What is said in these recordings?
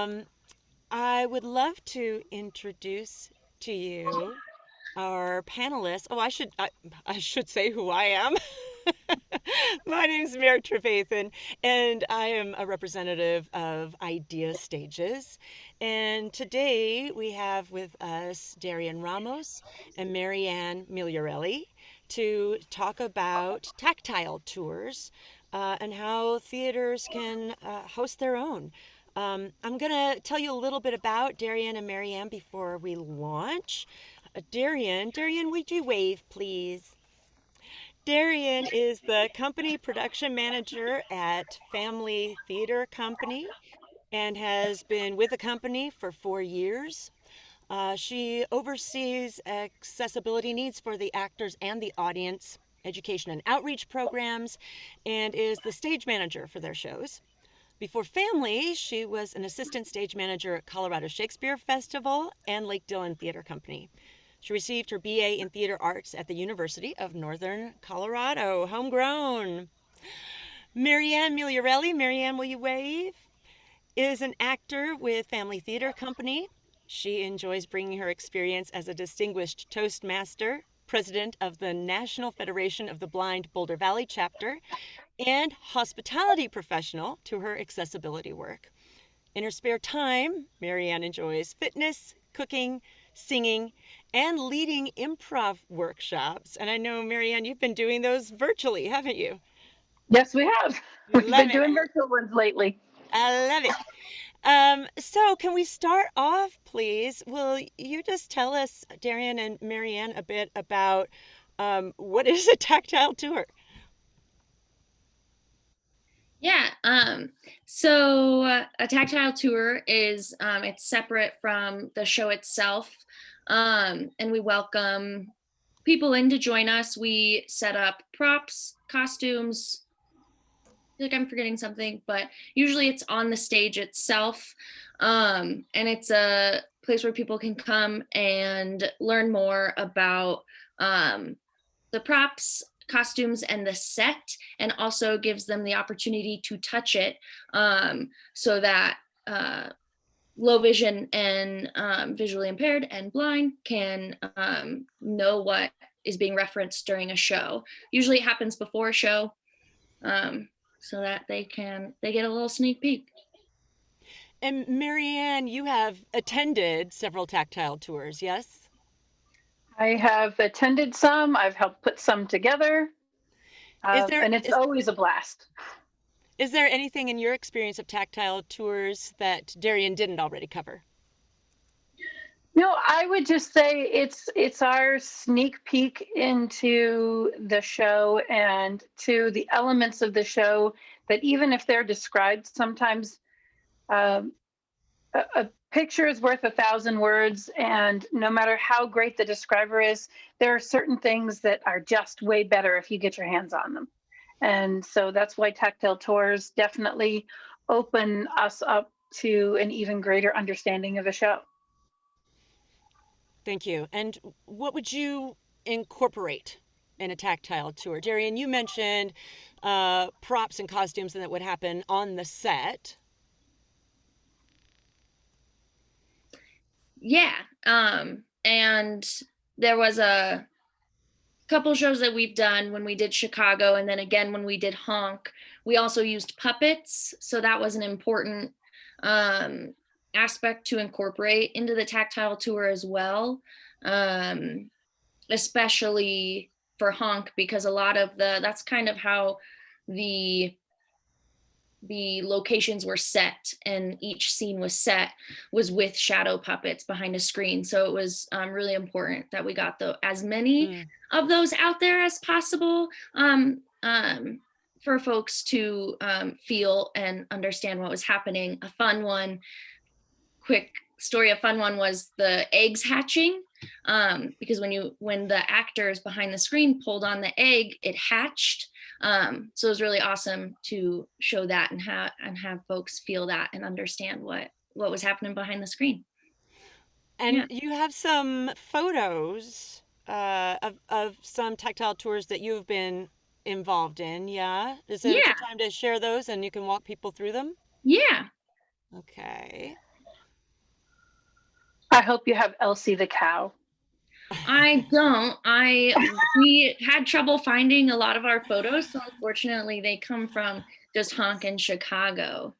Um, I would love to introduce to you our panelists. I should say who I am. My name is Mary Trevathan, and I am a representative of Idea Stages. And today we have with us Darion Ramos and Maryann Migliorelli to talk about tactile tours and how theaters can host their own. I'm going to tell you a little bit about Darion and Maryann before we launch. Darion, would you wave, please? Darion is the company production manager at Phamaly Theater Company and has been with the company for 4 years. She oversees accessibility needs for the actors and the audience, education and outreach programs, and is the stage manager for their shows. Before Phamaly, she was an assistant stage manager at Colorado Shakespeare Festival and Lake Dillon Theater Company. She received her BA in Theater Arts at the University of Northern Colorado, homegrown. Maryann Migliorelli, Maryann, will you wave? Is an actor with Phamaly Theater Company. She enjoys bringing her experience as a distinguished Toastmaster, president of the National Federation of the Blind Boulder Valley chapter, and hospitality professional to her accessibility work. In her spare time, Maryann enjoys fitness, cooking, singing, and leading improv workshops. And I know, Maryann, you've been doing those virtually, haven't you? Yes, we have. We've Love been it. doing virtual ones lately. I love it. So can we start off, please? Will you just tell us, Darion and Maryann, a bit about what is a tactile tour? Yeah. So a tactile tour is it's separate from the show itself, and we welcome people in to join us. We set up props, costumes. I feel like I'm forgetting something, but usually it's on the stage itself, and it's a place where people can come and learn more about the props, costumes, and the set, and also gives them the opportunity to touch it, so that low vision and visually impaired and blind can know what is being referenced during a show. Usually it happens before a show, so that they get a little sneak peek. And Maryann, you have attended several tactile tours, yes? I have attended some. I've helped put some together, Is there and it's always a blast. is there anything in your experience of tactile tours that Darion didn't already cover? No, I would just say it's our sneak peek into the show and to the elements of the show that even if they're described, sometimes um, a picture is worth 1,000 words, and no matter how great the describer is, there are certain things that are just way better if you get your hands on them. And so that's why tactile tours definitely open us up to an even greater understanding of a show. Thank you. And what would you incorporate in a tactile tour? Darion, you mentioned props and costumes and that would happen on the set. Yeah. And there was a couple shows that we've done when we did Chicago, and then again when we did Honk. We also used puppets, so that was an important um, aspect to incorporate into the tactile tour as well, um, especially for Honk, because a lot of that's kind of how the locations were set and each scene was set was with shadow puppets behind a screen, so it was really important that we got as many Mm. of those out there as possible, for folks to feel and understand what was happening. A fun one, quick story, a fun one was the eggs hatching, because when the actors behind the screen pulled on the egg, it hatched. So it was really awesome to show that and have folks feel that and understand what was happening behind the screen. And Yeah. you have some photos of some tactile tours that you've been involved in, yeah? Is it a Yeah. good time to share those and you can walk people through them? Yeah. Okay. I hope you have Elsie the cow. I don't. We had trouble finding a lot of our photos, so unfortunately they come from just Honk in Chicago.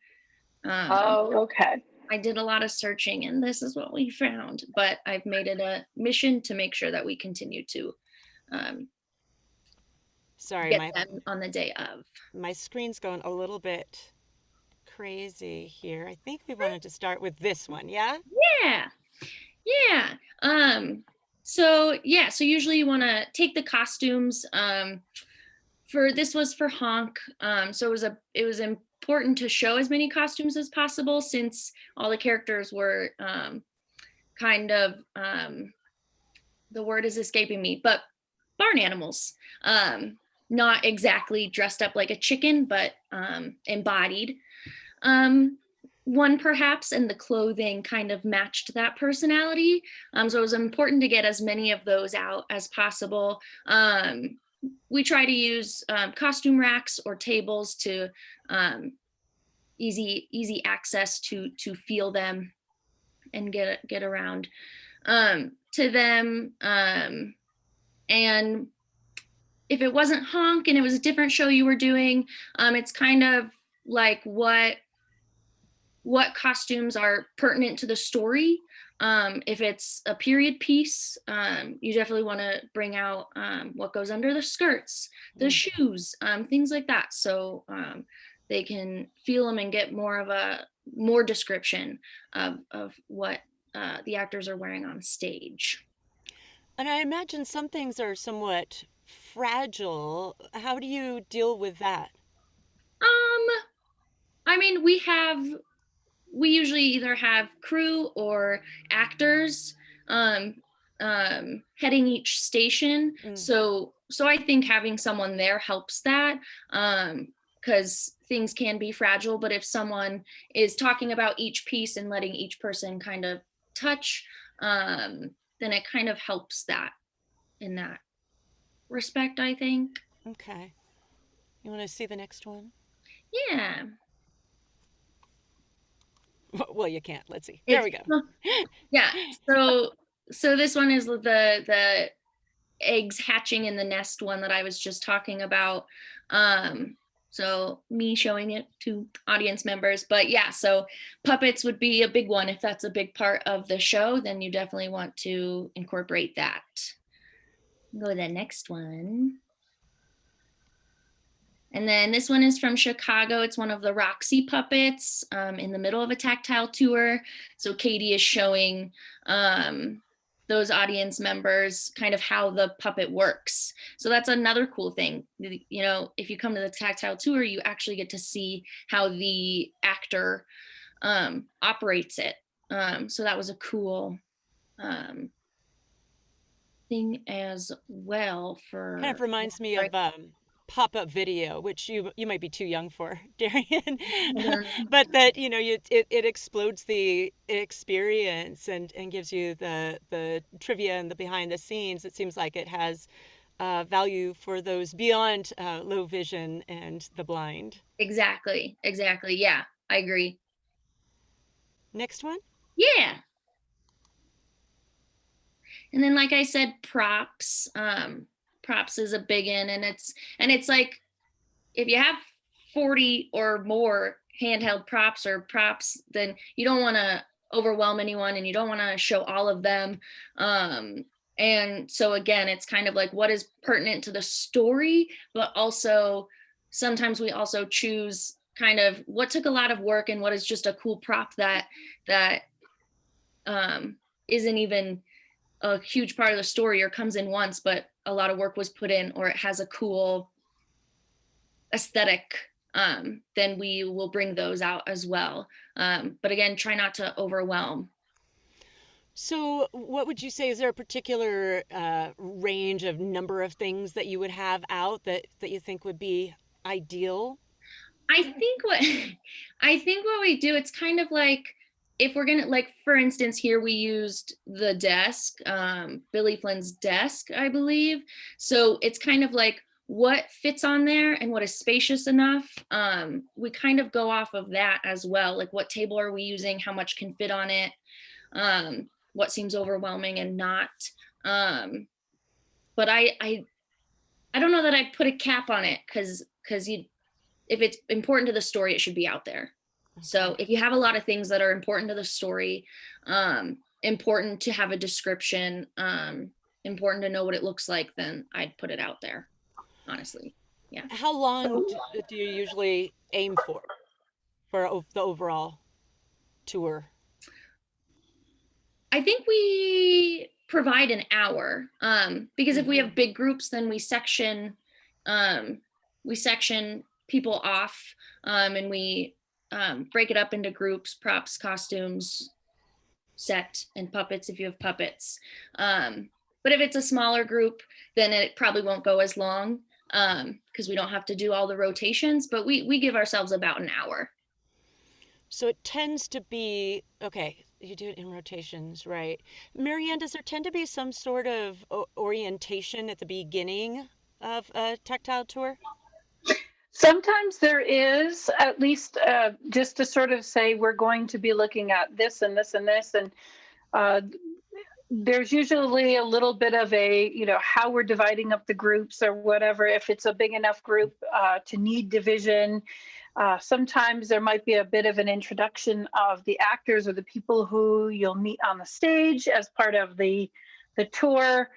Okay. I did a lot of searching and this is what we found, but I've made it a mission to make sure that we continue to Sorry, get them on the day of. my screen's going a little bit crazy here. I think we wanted to start with this one, yeah? Yeah. So usually you want to take the costumes. For this was for Honk. So it was important to show as many costumes as possible since all the characters were kind of the word is escaping me, but barn animals. Not exactly dressed up like a chicken, but embodied. One perhaps, and the clothing kind of matched that personality. So it was important to get as many of those out as possible. We try to use costume racks or tables to easy access to feel them and get around to them. And if it wasn't Honk and it was a different show you were doing, it's kind of like what costumes are pertinent to the story. If it's a period piece, you definitely want to bring out what goes under the skirts, the shoes, things like that. So they can feel them and get more description of what the actors are wearing on stage. And I imagine some things are somewhat fragile. How do you deal with that? I mean, we usually either have crew or actors heading each station. So I think having someone there helps that because things can be fragile. But if someone is talking about each piece and letting each person kind of touch, then it kind of helps that in that respect, I think. Okay. You want to see the next one? Yeah. Well, you can't. Let's see. There we go. Yeah. So this one is the eggs hatching in the nest one that I was just talking about. So me showing it to audience members, but yeah, so puppets would be a big one. If that's a big part of the show, then you definitely want to incorporate that. Go to the next one. And then this one is from Chicago. It's one of the Roxy puppets in the middle of a Tactile tour. So Katie is showing those audience members kind of how the puppet works. So that's another cool thing. You know, if you come to the Tactile tour, you actually get to see how the actor operates it. So that was a cool thing as well. For kind of reminds me of pop-up video, which you might be too young for, Darion, but that it explodes the experience and gives you the trivia and the behind the scenes. It seems like it has value for those beyond low vision and the blind. Exactly. Yeah, I agree. Next one. Yeah. And then, like I said, props. Props is a big one, and it's like if you have 40 or more handheld props or props, then you don't want to overwhelm anyone and you don't want to show all of them. And so again, it's kind of like what is pertinent to the story, but also sometimes we also choose kind of what took a lot of work and what is just a cool prop that isn't even a huge part of the story or comes in once, but a lot of work was put in, or it has a cool aesthetic, then we will bring those out as well. But again, try not to overwhelm. So what would you say, is there a particular range of number of things that you would have out that you think would be ideal? I think what we do, it's kind of like, if we're gonna, like, for instance, here we used the desk, Billy Flynn's desk, I believe. So it's kind of like what fits on there and what is spacious enough. We kind of go off of that as well. Like, what table are we using? How much can fit on it? what seems overwhelming and not. But I don't know that I'd put a cap on it, because if it's important to the story, it should be out there. So if you have a lot of things that are important to the story, important to have a description, important to know what it looks like, then I'd put it out there, honestly. Yeah. How long do you usually aim for the overall tour? I think we provide an hour, because if we have big groups, then we section people off, and we break it up into groups: props, costumes, set, and puppets if you have puppets. But if it's a smaller group, then it probably won't go as long, because we don't have to do all the rotations, but we give ourselves about an hour. So it tends to be, okay, you do it in rotations, right? Maryann, does there tend to be some sort of orientation at the beginning of a tactile tour? Sometimes there is, at least just to sort of say, we're going to be looking at this and this and this. And there's usually a little bit of a, how we're dividing up the groups or whatever. If it's a big enough group to need division, sometimes there might be a bit of an introduction of the actors or the people who you'll meet on the stage as part of the tour.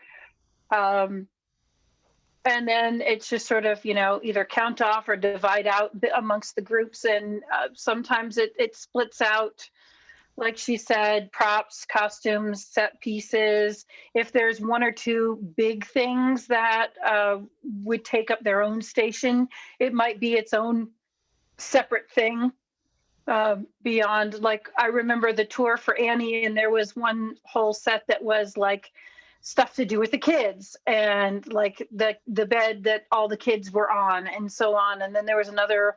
And then it's just sort of, either count off or divide out amongst the groups. And sometimes it splits out, like she said, props, costumes, set pieces. If there's one or two big things that would take up their own station, it might be its own separate thing beyond. Like, I remember the tour for Annie, and there was one whole set that was like stuff to do with the kids, and like the bed that all the kids were on and so on. And then there was another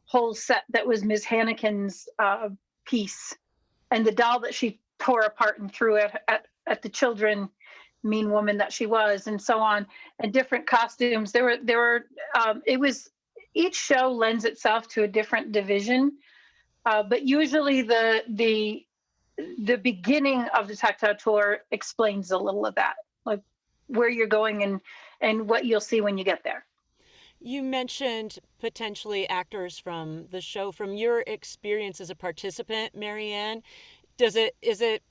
whole set that was Ms. Hannikin's piece, and the doll that she tore apart and threw at the children, mean woman that she was, and so on. And different costumes. There were it was, each show lends itself to a different division, but usually the beginning of the tactile tour explains a little of that, like where you're going and what you'll see when you get there. You mentioned potentially actors from the show. From your experience as a participant, Maryann, is it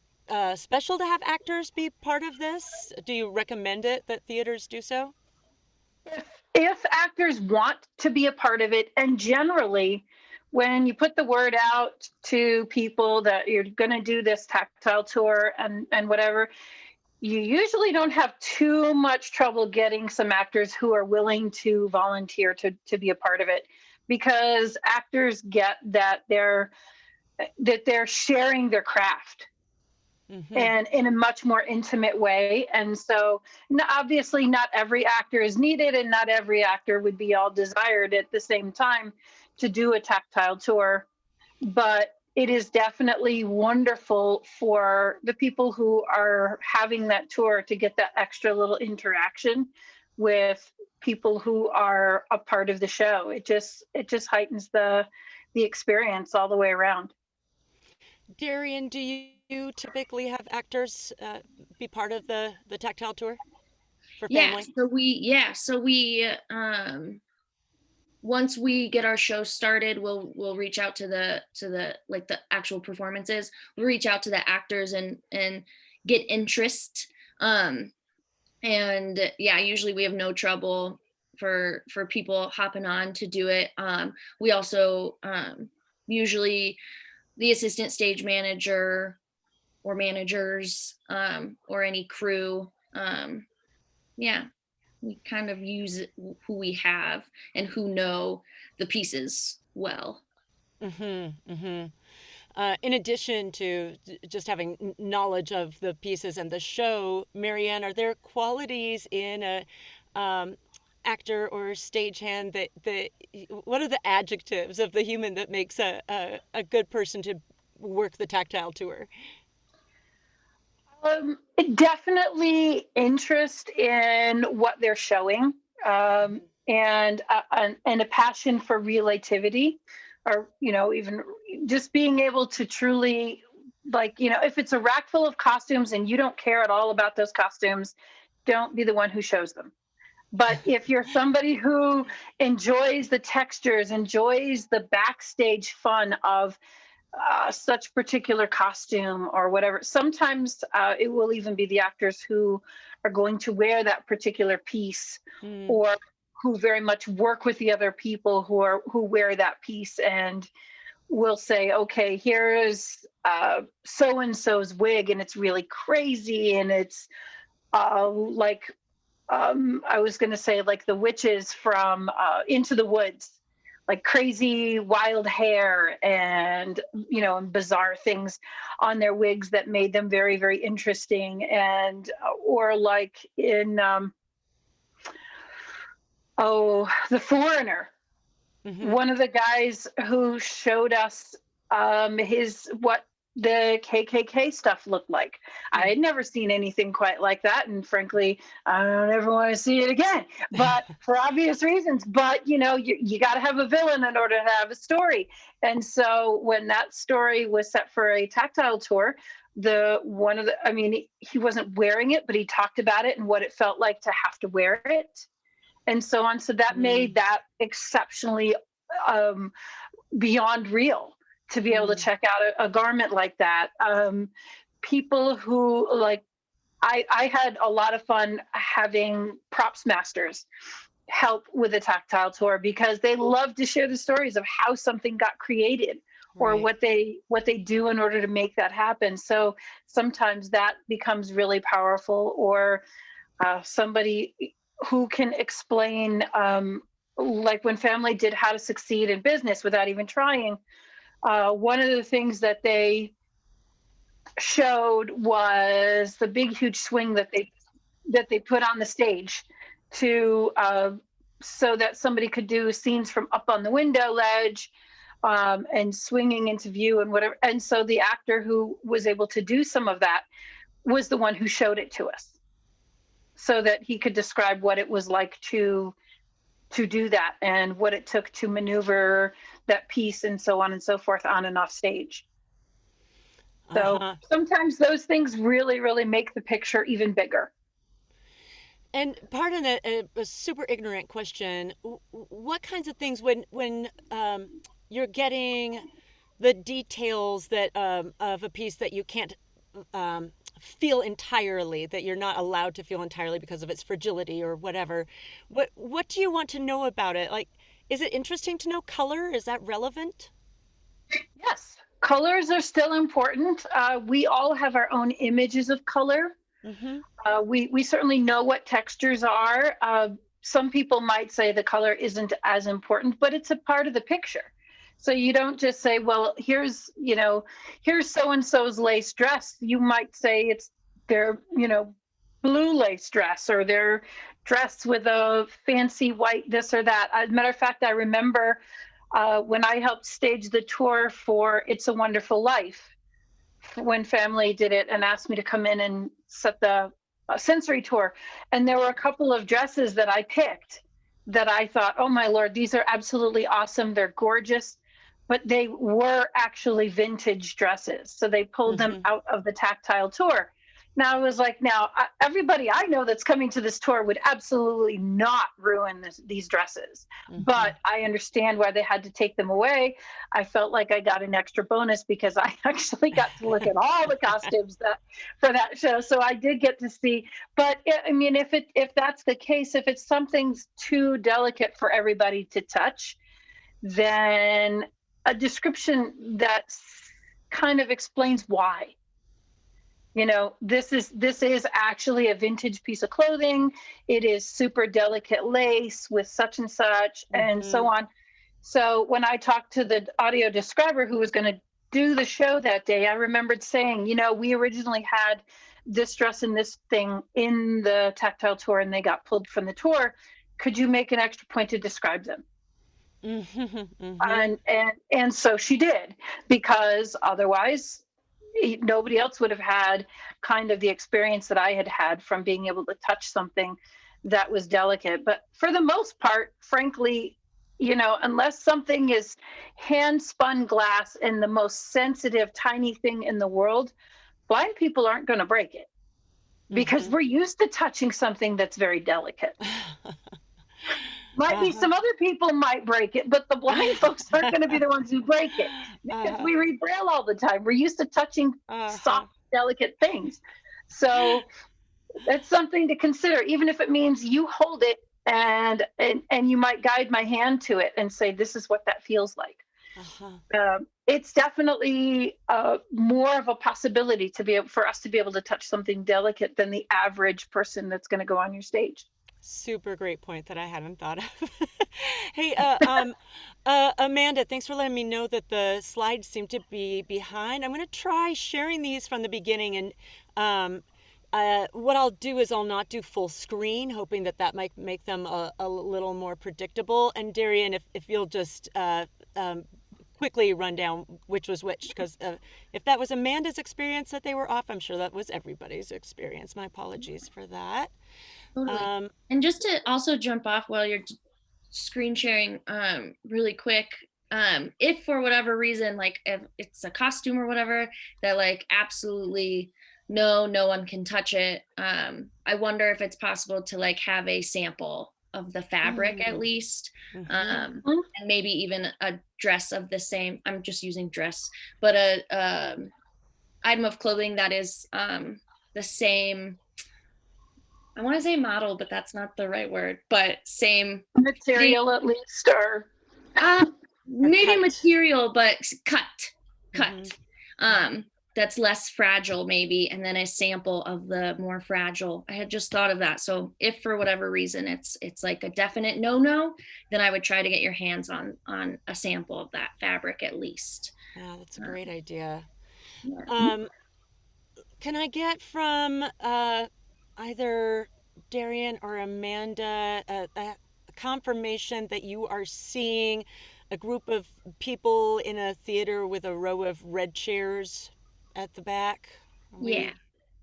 special to have actors be part of this? Do you recommend it that theaters do so? If actors want to be a part of it, and generally when you put the word out to people that you're going to do this tactile tour and whatever, you usually don't have too much trouble getting some actors who are willing to volunteer to be a part of it, because actors get that they're sharing their craft. And in a much more intimate way. And so obviously not every actor is needed, and not every actor would be all desired at the same time to do a tactile tour. But it is definitely wonderful for the people who are having that tour to get that extra little interaction with people who are a part of the show. It just heightens the experience all the way around. Darion, do you typically have actors be part of the tactile tour for Phamaly? So we once we get our show started, we'll reach out to the like the actual performances. We'll reach out to the actors and get interest. And usually we have no trouble for people hopping on to do it. We also usually the assistant stage manager or managers or any crew. We kind of use who we have and who know the pieces well. In addition to just having knowledge of the pieces and the show, Maryann, are there qualities in a actor or stagehand that what are the adjectives of the human that makes a good person to work the tactile tour? Definitely interest in what they're showing, and a passion for relativity, or even just being able to truly like, if it's a rack full of costumes and you don't care at all about those costumes, don't be the one who shows them. But if you're somebody who enjoys the textures, enjoys the backstage fun of such particular costume or whatever, sometimes it will even be the actors who are going to wear that particular piece, or who very much work with the other people who wear that piece, and will say, okay, here is so and so's wig, and it's really crazy, and it's like I was going to say, like the witches from Into the Woods, like crazy wild hair and, and bizarre things on their wigs that made them very, very interesting. And, or like in, The Foreigner, one of the guys who showed us what the KKK stuff looked like. I had never seen anything quite like that, and frankly, I don't ever want to see it again. But for obvious reasons. But you got to have a villain in order to have a story. And so when that story was set for a Tactile tour, he wasn't wearing it, but he talked about it and what it felt like to have to wear it, and so on. So that made that exceptionally beyond real, to be able to check out a garment like that. People who I had a lot of fun having props masters help with a Tactile tour, because they love to share the stories of how something got created, or what they do in order to make that happen. So sometimes that becomes really powerful, or somebody who can explain, like when Phamaly did How to Succeed in Business Without Even Trying. One of the things that they showed was the big, huge swing that they put on the stage to so that somebody could do scenes from up on the window ledge and swinging into view and whatever. And so the actor who was able to do some of that was the one who showed it to us, so that he could describe what it was like to do that, and what it took to maneuver that piece, and so on and so forth, on and off stage. So sometimes those things really, really make the picture even bigger. And pardon a super ignorant question. What kinds of things, when you're getting the details that of a piece that you can't feel entirely, that you're not allowed to feel entirely because of its fragility or whatever, what do you want to know about it? Like, is it interesting to know color? Is that relevant? Yes, colors are still important. We all have our own images of color. We certainly know what textures are. Some people might say the color isn't as important, but it's a part of the picture. So you don't just say, well, here's so-and-so's lace dress. You might say it's their, blue lace dress, or their dress with a fancy white this or that. As a matter of fact, I remember when I helped stage the tour for It's a Wonderful Life, when Phamaly did it and asked me to come in and set the sensory tour. And there were a couple of dresses that I picked that I thought, oh my Lord, these are absolutely awesome. They're gorgeous. But they were actually vintage dresses. So they pulled them out of the Tactile tour. Now I was like, everybody I know that's coming to this tour would absolutely not ruin these dresses. But I understand why they had to take them away. I felt like I got an extra bonus because I actually got to look at all the costumes for that show. So I did get to see. But I mean, if that's the case, if it's something too delicate for everybody to touch, then a description that kind of explains why. This is actually a vintage piece of clothing. It is super delicate lace with such and such, and so on. So when I talked to the audio describer who was going to do the show that day, I remembered saying, we originally had this dress and this thing in the Tactile tour, and they got pulled from the tour. Could you make an extra point to describe them? And so she did, because otherwise nobody else would have had kind of the experience that I had had from being able to touch something that was delicate. But for the most part, frankly, unless something is hand spun glass and the most sensitive, tiny thing in the world, blind people aren't going to break it because we're used to touching something that's very delicate. Might be some other people might break it, but the blind folks aren't going to be the ones who break it because we read Braille all the time. We're used to touching soft, delicate things. So that's something to consider, even if it means you hold it and you might guide my hand to it and say, this is what that feels like. It's definitely more of a possibility for us to be able to touch something delicate than the average person that's going to go on your stage. Super great point that I hadn't thought of. Hey, Amanda, thanks for letting me know that the slides seem to be behind. I'm going to try sharing these from the beginning, and what I'll do is I'll not do full screen, hoping that might make them a little more predictable. And Darion, if you'll just quickly run down which was which, because if that was Amanda's experience that they were off, I'm sure that was everybody's experience. My apologies for that. Totally. And just to also jump off while you're screen sharing really quick, if for whatever reason, like if it's a costume or whatever that like absolutely no one can touch it, I wonder if it's possible to like have a sample of the fabric at least, and maybe even a dress of the same, I'm just using dress, but a item of clothing that is the same, I want to say model, but that's not the right word, but same material at least, or maybe material, but cut. That's less fragile maybe, and then a sample of the more fragile. I had just thought of that. So if for whatever reason it's like a definite no, then I would try to get your hands on a sample of that fabric at least. Yeah, that's a great idea. Can I get from either Darion or Amanda a confirmation that you are seeing a group of people in a theater with a row of red chairs at the back?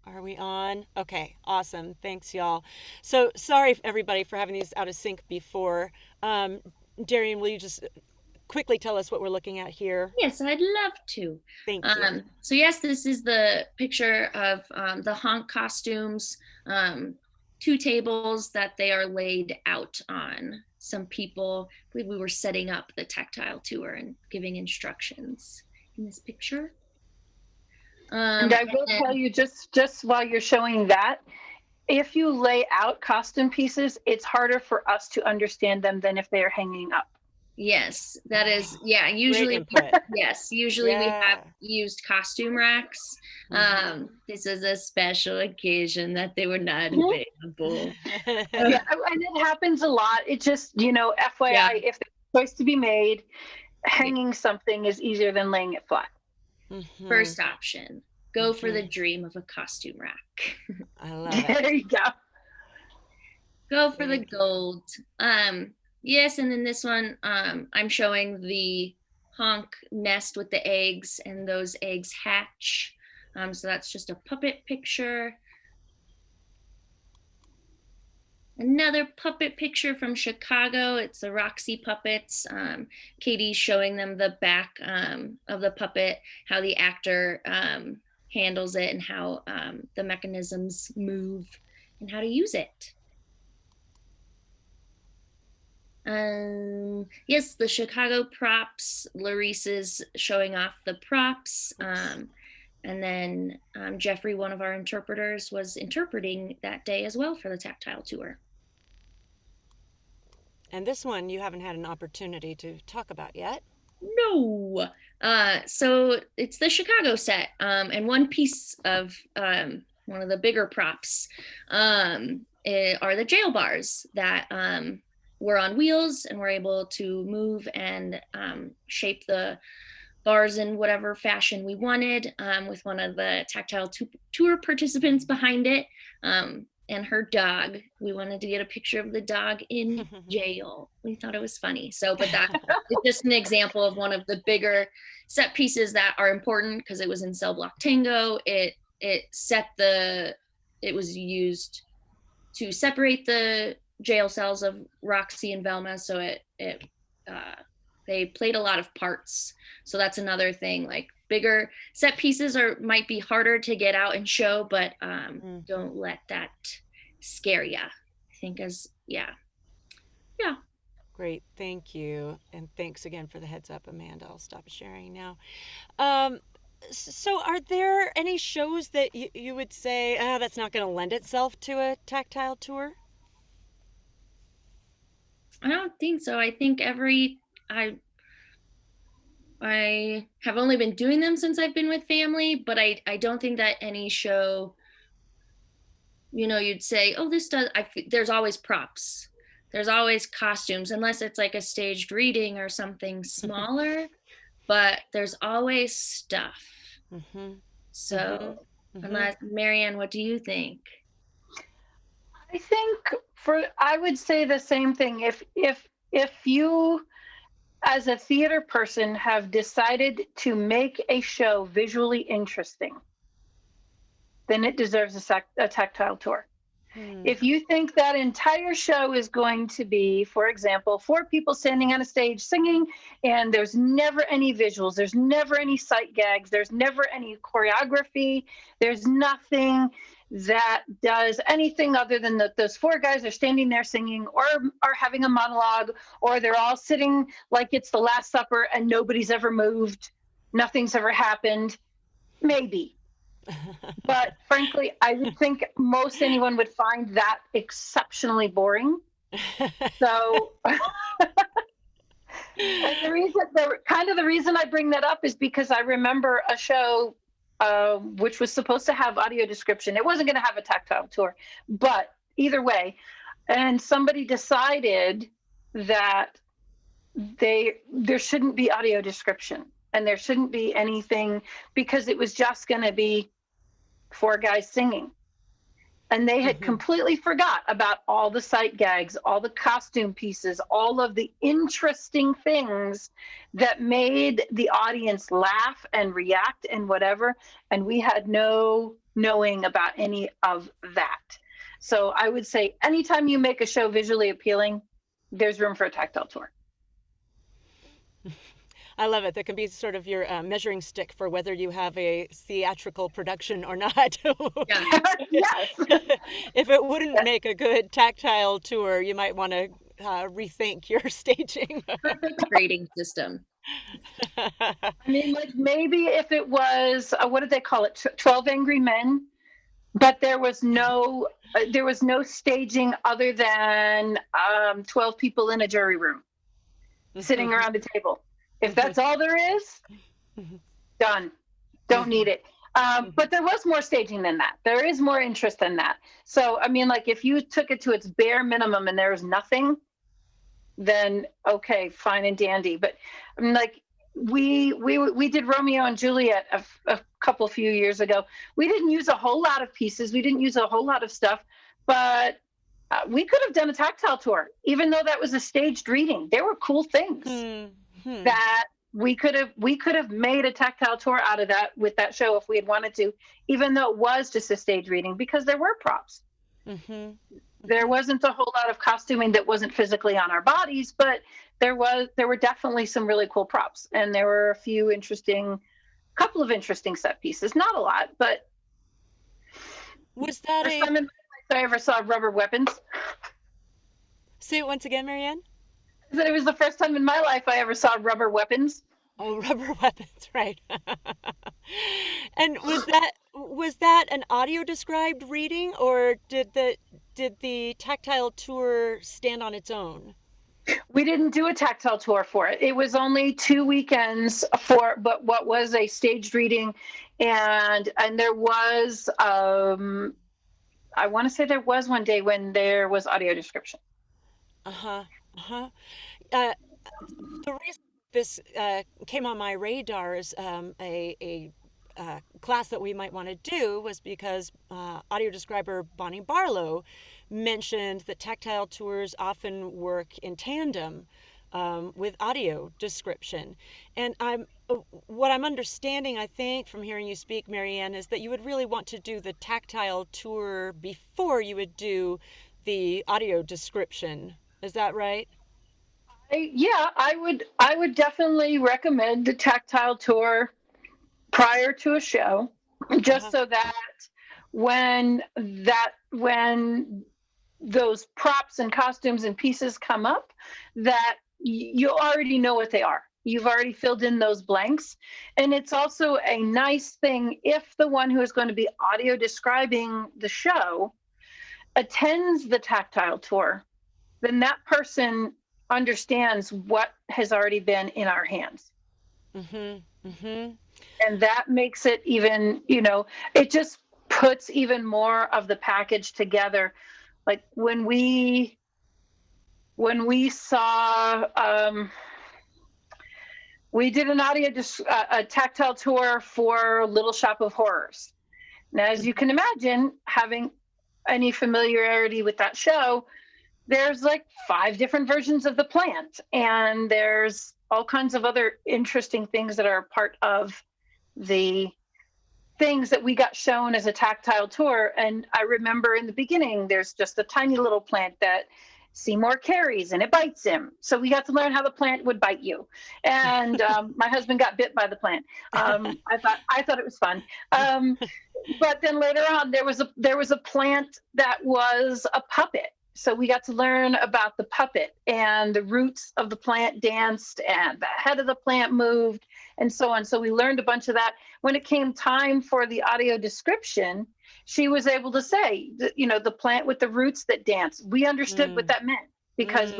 Are we on? Okay, awesome. Thanks, y'all. So sorry, everybody, for having these out of sync before. Darion, will you just quickly tell us what we're looking at here? Yes, I'd love to. Thank you. So yes, this is the picture of the honk costumes, 2 tables that they are laid out on. Some people, I believe we were setting up the Tactile tour and giving instructions in this picture. And I will tell you, just while you're showing that, if you lay out costume pieces, it's harder for us to understand them than if they are hanging up. Yes, that is, usually, we have used costume racks. This is a special occasion that they were not available. And it happens a lot. It just, FYI, if there's a choice to be made, hanging something is easier than laying it flat. First option, go for the dream of a costume rack. I love it. There you go. Go for the gold. Yes, and then this one, I'm showing the honk nest with the eggs, and those eggs hatch. So that's just a puppet picture. Another puppet picture from Chicago. It's the Roxy puppets. Katie's showing them the back of the puppet, how the actor handles it, and how the mechanisms move, and how to use it. Yes, the Chicago props. Larice is showing off the props. And then Jeffrey, one of our interpreters, was interpreting that day as well for the Tactile tour. And this one you haven't had an opportunity to talk about yet. No. So it's the Chicago set. And one piece of one of the bigger props are the jail bars that were on wheels and were able to move and shape the bars in whatever fashion we wanted, with one of the Tactile tour participants behind it, and her dog. We wanted to get a picture of the dog in jail. We thought it was funny. So, but that is just an example of one of the bigger set pieces that are important because it was in cell block tango. It was used to separate the jail cells of Roxy and Velma, so it they played a lot of parts. So that's another thing. Like bigger set pieces are might be harder to get out and show, but don't let that scare ya. I think as yeah. Great, thank you. And thanks again for the heads up, Amanda. I'll stop sharing now. Um, so are there any shows that you would say, that's not going to lend itself to a tactile tour? I don't think so. I think I have only been doing them since I've been with Phamaly, but I don't think that any show, you'd say, oh, this does. There's always props. There's always costumes, unless it's like a staged reading or something smaller. But there's always stuff. Mm-hmm. So, Mm-hmm. unless Maryann, what do you think? I think I would say the same thing. If you as a theater person have decided to make a show visually interesting, then it deserves a tactile tour. If you think that entire show is going to be, for example, 4 people standing on a stage singing, and there's never any visuals, there's never any sight gags, there's never any choreography, there's nothing that does anything other than that those 4 guys are standing there singing or are having a monologue, or they're all sitting like it's the Last Supper and nobody's ever moved, nothing's ever happened, maybe. But frankly, I would think most anyone would find that exceptionally boring. So, and the reason I bring that up is because I remember a show which was supposed to have audio description. It wasn't going to have a tactile tour, but either way, and somebody decided that there shouldn't be audio description and there shouldn't be anything because it was just going to be 4 guys singing. And they had completely forgot about all the sight gags, all the costume pieces, all of the interesting things that made the audience laugh and react and whatever. And we had no knowing about any of that. So I would say anytime you make a show visually appealing, there's room for a tactile tour. I love it. That can be sort of your measuring stick for whether you have a theatrical production or not. Yes. If it wouldn't make a good tactile tour, you might want to rethink your staging. Grading system. I mean, like maybe if it was, what did they call it? 12 Angry Men, but there was no staging other than 12 people in a jury room sitting around a table. If that's all there is, done. Don't need it. But there was more staging than that. There is more interest than that. So, I mean, like if you took it to its bare minimum and there was nothing, then okay, fine and dandy. But I mean, like we did Romeo and Juliet a few years ago. We didn't use a whole lot of pieces. We didn't use a whole lot of stuff, but we could have done a tactile tour, even though that was a staged reading. There were cool things that we could have made a tactile tour out of that with that show if we had wanted to, even though it was just a stage reading, because there were props. There wasn't a whole lot of costuming that wasn't physically on our bodies, but there were definitely some really cool props, and there were a couple of interesting set pieces. Not a lot, but was that first time in my life I ever saw rubber weapons. Say it once again, Maryann. It was the first time in my life I ever saw rubber weapons. Oh, rubber weapons, right. And was that an audio described reading, or did the tactile tour stand on its own? We didn't do a tactile tour for it. It was only 2 weekends but what was a staged reading, and there was I want to say there was one day when there was audio description. The reason this came on my radar as a class that we might want to do was because audio describer Bonnie Barlow mentioned that tactile tours often work in tandem with audio description. And what I'm understanding, I think, from hearing you speak, Maryann, is that you would really want to do the tactile tour before you would do the audio description. Is that right? I would definitely recommend the Tactile tour prior to a show, just Uh-huh. so that when those props and costumes and pieces come up, that you already know what they are. You've already filled in those blanks. And it's also a nice thing if the one who is going to be audio describing the show attends the Tactile tour, then that person understands what has already been in our hands. Mm-hmm. Mm-hmm. And that makes it even, it just puts even more of the package together. Like when we saw, we did an a Tactile tour for Little Shop of Horrors. Now, as you can imagine, having any familiarity with that show, there's like 5 different versions of the plant, and there's all kinds of other interesting things that are part of the things that we got shown as a Tactile tour. And I remember in the beginning, there's just a tiny little plant that Seymour carries and it bites him. So we got to learn how the plant would bite you. And my husband got bit by the plant. I thought it was fun. But then later on, there was a plant that was a puppet. So we got to learn about the puppet, and the roots of the plant danced and the head of the plant moved and so on. So we learned a bunch of that. When it came time for the audio description, she was able to say, the plant with the roots that dance. We understood what that meant because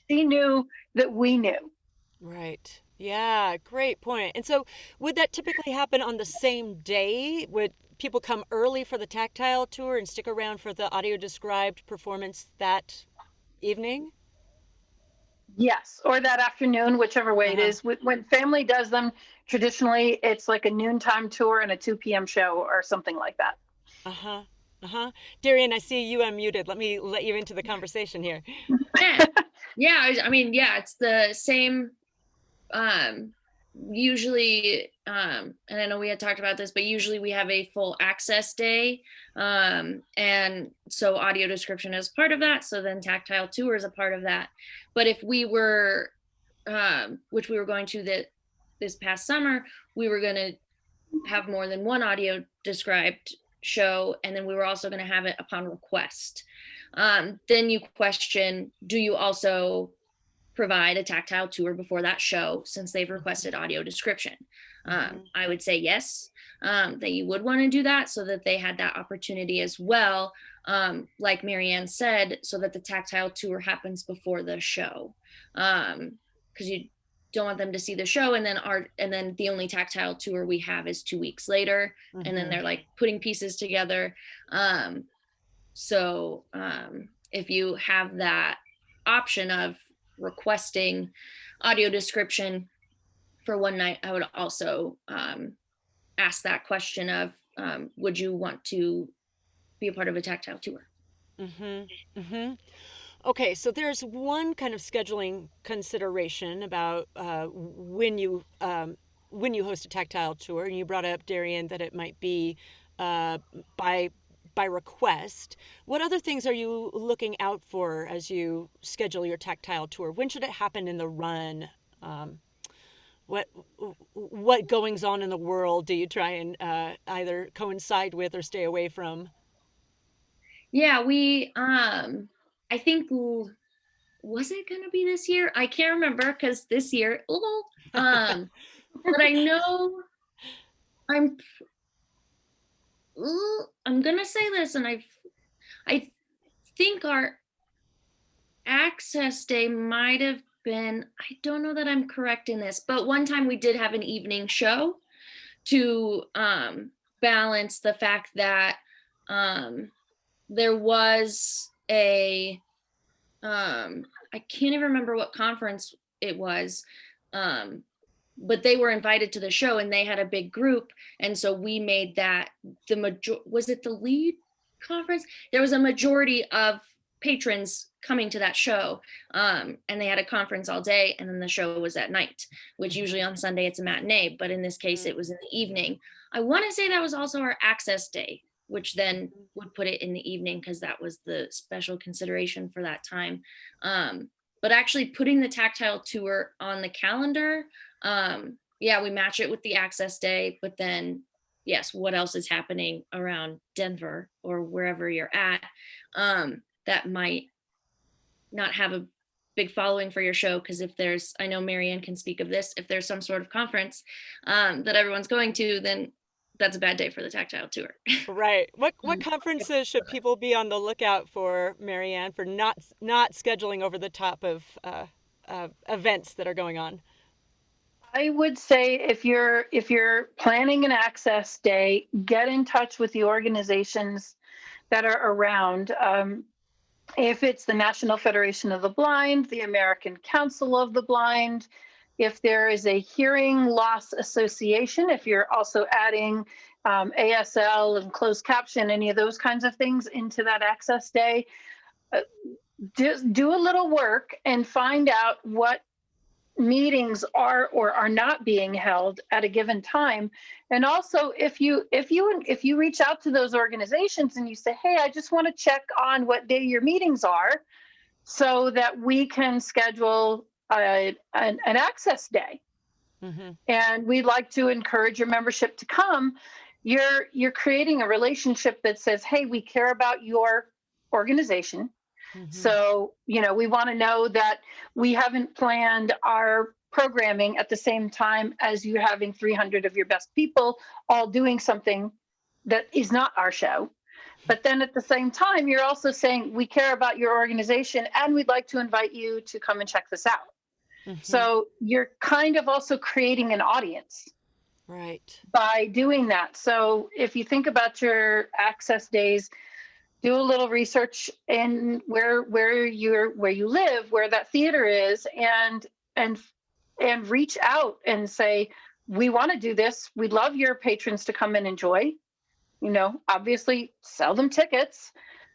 she knew that we knew. Right. Yeah, great point. And so would that typically happen on the same day? Would people come early for the Tactile tour and stick around for the audio described performance that evening? Yes, or that afternoon, whichever way it Uh-huh. is. When Phamaly does them, traditionally it's like a noontime tour and a 2 p.m. show or something like that. Uh-huh. Uh-huh. Darian, I see you unmuted. Let me let you into the conversation here. Yeah. Yeah. I mean, yeah, it's the same. Usually, and I know we had talked about this, but usually we have a full access day. And so audio description is part of that. So then Tactile tour is a part of that. But if we were, which we were going to this past summer, we were going to have more than one audio described show, and then we were also going to have it upon request. Then you question, do you also provide a Tactile tour before that show since they've requested audio description? I would say yes, that you would want to do that so that they had that opportunity as well. Like Maryann said, so that the Tactile tour happens before the show, because you don't want them to see the show and then the only Tactile tour we have is 2 weeks later, and then they're like putting pieces together. So if you have that option of requesting audio description for one night, I would also ask that question of, would you want to be a part of a Tactile tour? Mm-hmm. Mm-hmm. Okay, so there's one kind of scheduling consideration about when you host a Tactile tour, and you brought up, Darian, that it might be uh, by by request. What other things are you looking out for as you schedule your Tactile tour? When should it happen in the run? Um, what what goings on in the world do you try and either coincide with or stay away from? Yeah, we I think, was it gonna be this year? I can't remember because this year, but I know I'm I'm gonna say this, and I think our access day might have been, I don't know that I'm correct in this, but one time we did have an evening show to balance the fact that um, there was a I can't even remember what conference it was, um, but they were invited to the show and they had a big group, and so we made that was it the lead conference? There was a majority of patrons coming to that show, and they had a conference all day, and then the show was at night, which usually on Sunday it's a matinee, but in this case it was in the evening. I want to say that was also our access day, which then would put it in the evening because that was the special consideration for that time. but actually putting the Tactile tour on the calendar, yeah, we match it with the access day, but then yes, what else is happening around Denver or wherever you're at, that might not have a big following for your show? Because if there's, I know Maryann can speak of this, if there's some sort of conference that everyone's going to, then that's a bad day for the Tactile tour. Right. What conferences should people be on the lookout for, Maryann, for not scheduling over the top of events that are going on? I would say if you're planning an access day, get in touch with the organizations that are around. If it's the National Federation of the Blind, the American Council of the Blind, if there is a hearing loss association, if you're also adding ASL and closed caption, any of those kinds of things into that access day, do a little work and find out what meetings are or are not being held at a given time. And also, if you reach out to those organizations and you say, hey, I just want to check on what day your meetings are so that we can schedule an access day, and we'd like to encourage your membership to come, you're creating a relationship that says, hey, we care about your organization. So, we want to know that we haven't planned our programming at the same time as you having 300 of your best people all doing something that is not our show. But then at the same time, you're also saying, we care about your organization and we'd like to invite you to come and check this out. So you're kind of also creating an audience. Right. By doing that. So if you think about your access days, do a little research in where you live, where that theater is, and reach out and say, we want to do this. We'd love your patrons to come and enjoy. Obviously sell them tickets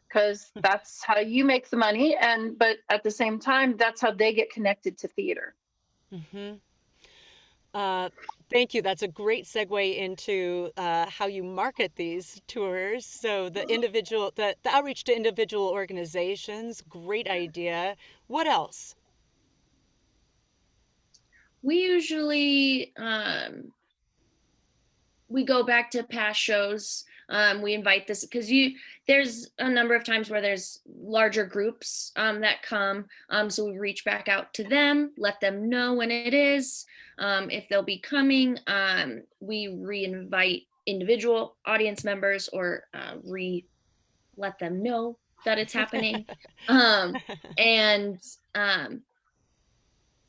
because that's how you make the money. But at the same time, that's how they get connected to theater. Thank you. That's a great segue into how you market these tours. So the outreach to individual organizations, great idea. What else? We usually we go back to past shows. We invite this because there's a number of times where there's larger groups that come. So we reach back out to them, let them know when it is, if they'll be coming. We re-invite individual audience members or let them know that it's happening.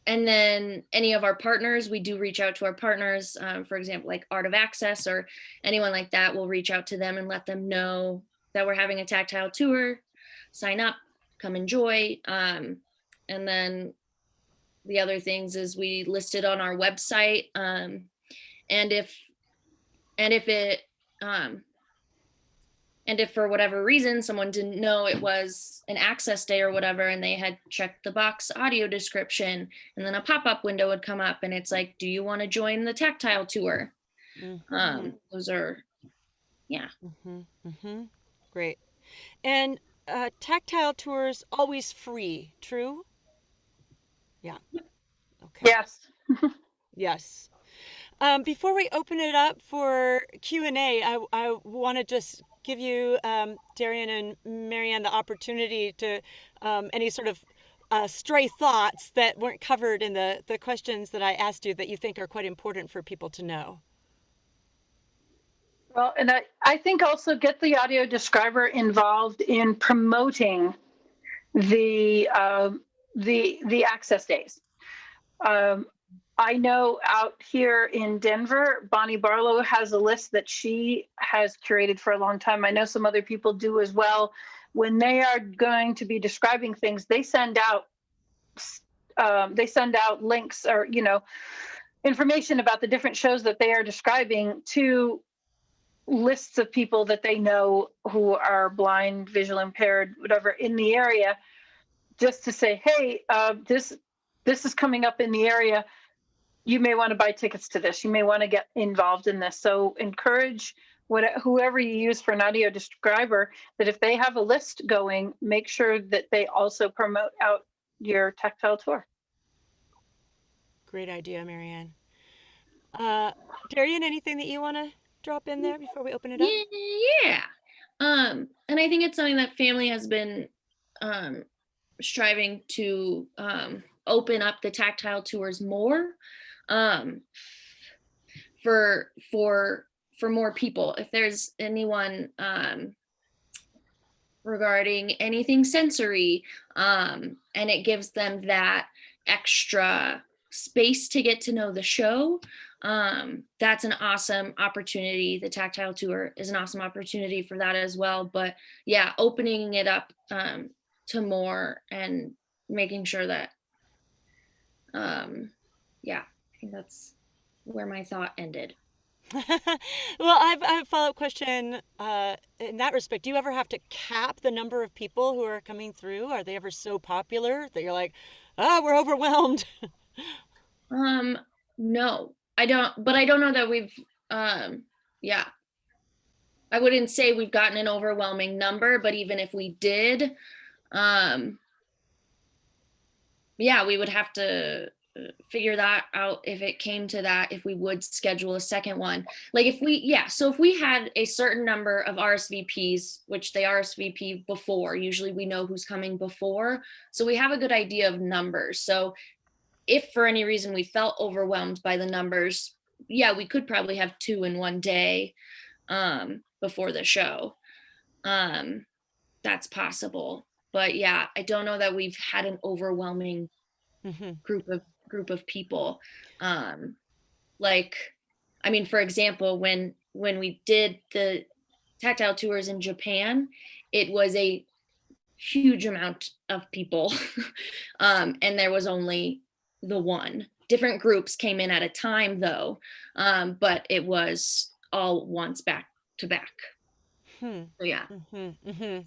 And then any of our partners, we do reach out to our partners, for example, like Art of Access or anyone like that, we'll reach out to them and let them know that we're having a Tactile tour, sign up, come enjoy. And then the other things is we list it on our website. And if for whatever reason someone didn't know it was an access day or whatever, and they had checked the box audio description, and then a pop-up window would come up and it's like, do you want to join the Tactile tour? Those are, yeah. Great. And Tactile tours always free, true? Yeah. Okay. Yes. Yes. Before we open it up for Q&A, I want to just give you, Darion and Maryann, the opportunity to any sort of stray thoughts that weren't covered in the questions that I asked you that you think are quite important for people to know. Well, and I think also get the audio describer involved in promoting the access days. I know out here in Denver, Bonnie Barlow has a list that she has curated for a long time. I know some other people do as well. When they are going to be describing things, they send out links or information about the different shows that they are describing to lists of people that they know who are blind, visual impaired, whatever, in the area, just to say, hey, this is coming up in the area. You may want to buy tickets to this. You may want to get involved in this. So encourage whoever you use for an audio describer, that if they have a list going, make sure that they also promote out your tactile tour. Great idea, Maryann. Darion, anything that you want to drop in there before we open it up? Yeah. And I think it's something that Phamaly has been striving to open up the tactile tours more um, for more people. If there's anyone regarding anything sensory, and it gives them that extra space to get to know the show, that's an awesome opportunity. The tactile tour is an awesome opportunity for that as well. But yeah, opening it up to more and making sure that yeah, I think that's where my thought ended. Well, I have a follow-up question in that respect. Do you ever have to cap the number of people who are coming through? Are they ever so popular that you're like, ah, we're overwhelmed? No, I don't, but I don't know that we've yeah, I wouldn't say we've gotten an overwhelming number, but even if we did, yeah, we would have to figure that out if it came to that, if we would schedule a second one. Like if we had a certain number of RSVPs, which they RSVP before, usually we know who's coming before, so we have a good idea of numbers. So if for any reason we felt overwhelmed by the numbers, yeah, we could probably have 2 in one day before the show. That's possible. But yeah, I don't know that we've had an overwhelming group of people. Like, I mean, for example, when we did the tactile tours in Japan, it was a huge amount of people. And there was only the one. Different groups came in at a time though, but it was all once back to back. So yeah, kind of. Yeah.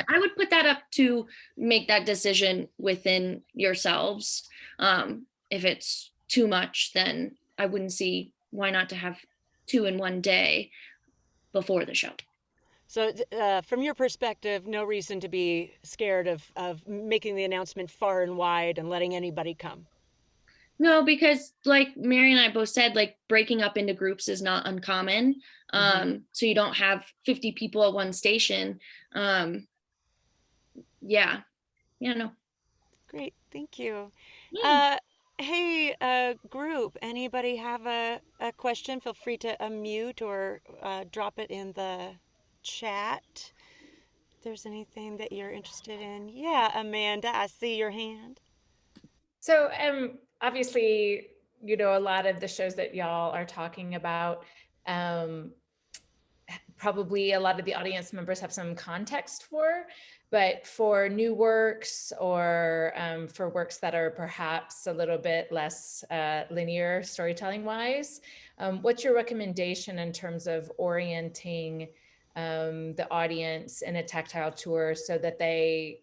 I would put that up to make that decision within yourselves. If it's too much, then I wouldn't see why not to have 2 in one day before the show. So from your perspective, no reason to be scared of making the announcement far and wide and letting anybody come. No, because like Mary and I both said, like breaking up into groups is not uncommon. So you don't have 50 people at one station. Yeah, no. Great, thank you. Yeah. Hey, group, anybody have a question? Feel free to unmute or drop it in the chat. If there's anything that you're interested in. Yeah, Amanda, I see your hand. So obviously, a lot of the shows that y'all are talking about, probably a lot of the audience members have some context for, but for new works or for works that are perhaps a little bit less linear storytelling wise, what's your recommendation in terms of orienting the audience in a tactile tour so that they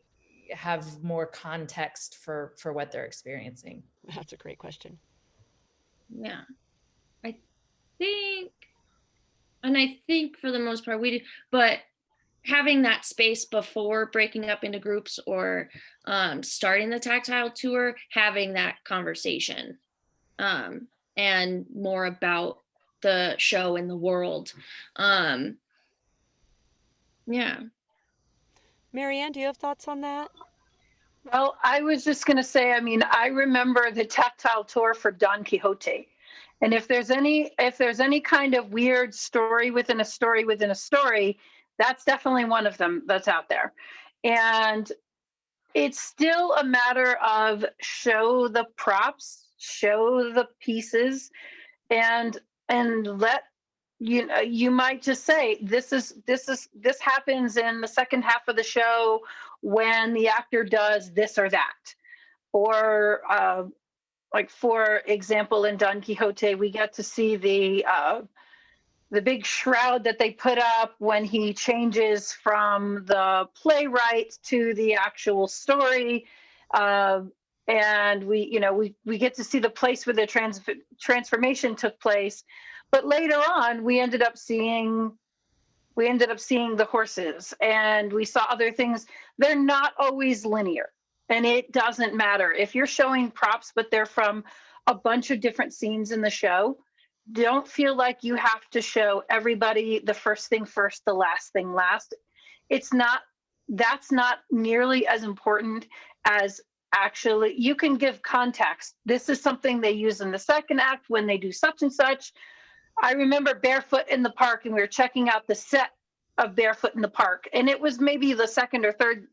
have more context for what they're experiencing? That's a great question. Yeah, I think for the most part we do, but having that space before breaking up into groups or starting the tactile tour, having that conversation and more about the show and the world. Yeah. Maryann, do you have thoughts on that? Well, I was just going to say, I mean, I remember the tactile tour for Don Quixote. And if there's any kind of weird story within a story within a story, that's definitely one of them that's out there. And it's still a matter of show the props, show the pieces, and let you might just say this happens in the second half of the show when the actor does this or that, or like for example in Don Quixote we get to see the big shroud that they put up when he changes from the playwright to the actual story, and we get to see the place where the transformation took place. But later on, we ended up seeing the horses, and we saw other things. They're not always linear. And it doesn't matter if you're showing props, but they're from a bunch of different scenes in the show. Don't feel like you have to show everybody the first thing first, the last thing last. It's not, that's not nearly as important as actually, you can give context. This is something they use in the second act when they do such and such. I remember Barefoot in the Park, and we were checking out the set of Barefoot in the Park, and it was maybe the second or third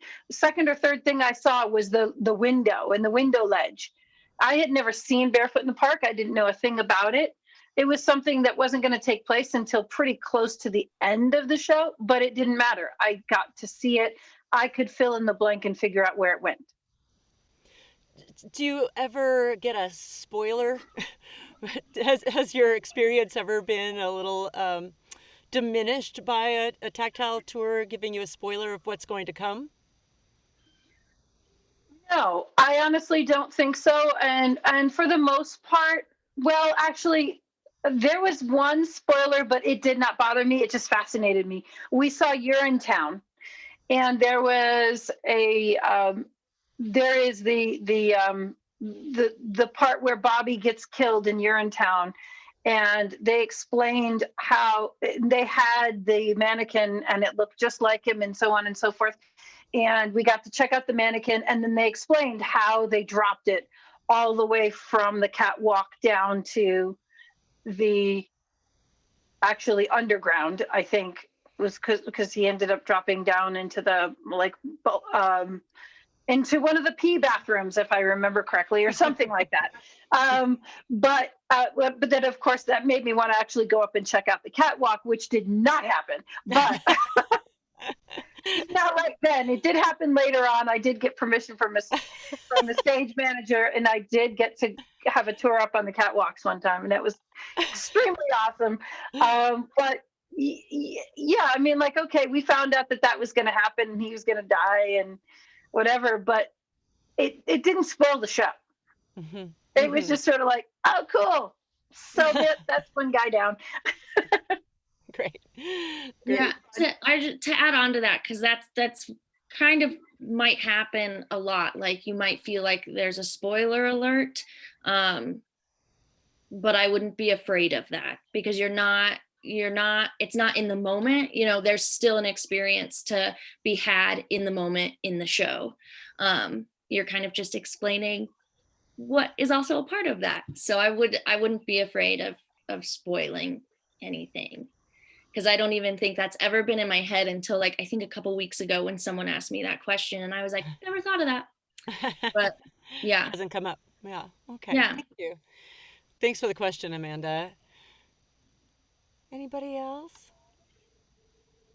thing I saw was the window and the window ledge. I had never seen Barefoot in the Park. I didn't know a thing about it. It was something that wasn't going to take place until pretty close to the end of the show, but it didn't matter. I got to see it. I could fill in the blank and figure out where it went. Do you ever get a spoiler? Has your experience ever been a little diminished by a tactile tour giving you a spoiler of what's going to come? No, I honestly don't think so. And for the most part, well, actually, there was one spoiler, but it did not bother me. It just fascinated me. We saw Urinetown, and there was a there is the part where Bobby gets killed in Urinetown, and they explained how they had the mannequin and it looked just like him and so on and so forth. And we got to check out the mannequin, and then they explained how they dropped it all the way from the catwalk down to the actually underground, I think, was because he ended up dropping down into the into one of the pee bathrooms, if I remember correctly, or something like that. But then, of course, that made me want to actually go up and check out the catwalk, which did not happen. But not right then. It did happen later on. I did get permission from the stage manager, and I did get to have a tour up on the catwalks one time, and it was extremely awesome. But yeah, I mean, like, okay, we found out that was going to happen, and he was going to die, and whatever. But it didn't spoil the show. Mm-hmm. It was just sort of like, oh, cool. So that's one guy down. Great. Yeah, to add on to that, because that's kind of might happen a lot. Like, you might feel like there's a spoiler alert, but I wouldn't be afraid of that, because you're not, it's not in the moment. There's still an experience to be had in the moment in the show. You're kind of just explaining what is also a part of that. So I wouldn't be afraid of spoiling anything, because I don't even think that's ever been in my head until, like, I think a couple weeks ago when someone asked me that question, and I was like, never thought of that. But yeah. Hasn't come up. Yeah. Okay. Yeah. Thank you. Thanks for the question, Amanda. Anybody else?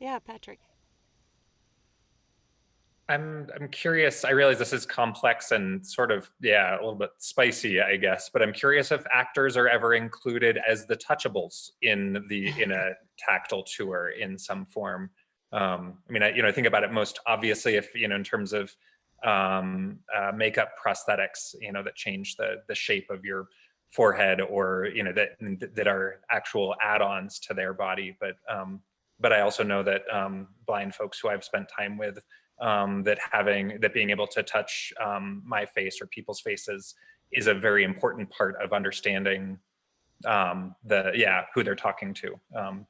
Yeah, Patrick. I'm curious. I realize this is complex and sort of, a little bit spicy, I guess, but I'm curious if actors are ever included as the touchables in a tactile tour in some form. I mean, I think about it most obviously if, in terms of makeup prosthetics, that change the shape of your forehead, or, that are actual add-ons to their body. But I also know that blind folks who I've spent time with, that being able to touch my face or people's faces is a very important part of understanding who they're talking to.